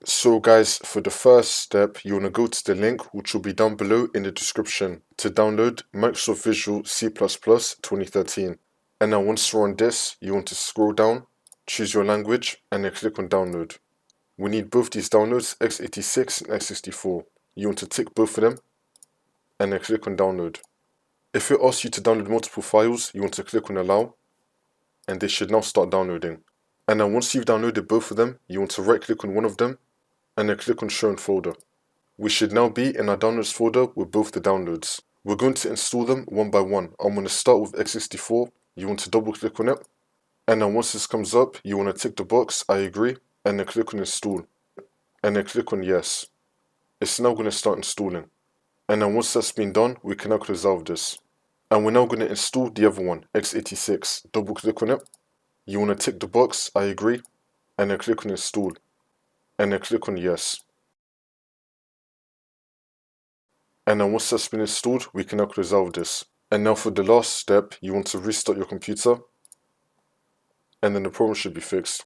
So guys, for the first step, you want to go to the link which will be down below in the description to download Microsoft Visual C++ 2013. And now once you're on this, you want to scroll down, choose your language, and then click on download. We need both these downloads, x86 and x64. You want to tick both of them, and then click on download. If it asks you to download multiple files, you want to click on allow, and they should now start downloading. And then once you've downloaded both of them, you want to right click on one of them, and then click on show in folder. We should now be in our downloads folder with both the downloads. We're going to install them one by one. I'm going to start with x64. You want to double click on it, and then once this comes up, you want to tick the box I agree, and then click on install, and then click on yes. It's now going to start installing, and then once that's been done, we can now close out of this. And we're now going to install the other one, x86. Double click on it, you want to tick the box I agree, and then click on install, and then click on yes. And then once that's been installed, we can now close out of this. And now for the last step, you want to restart your computer, and then the problem should be fixed.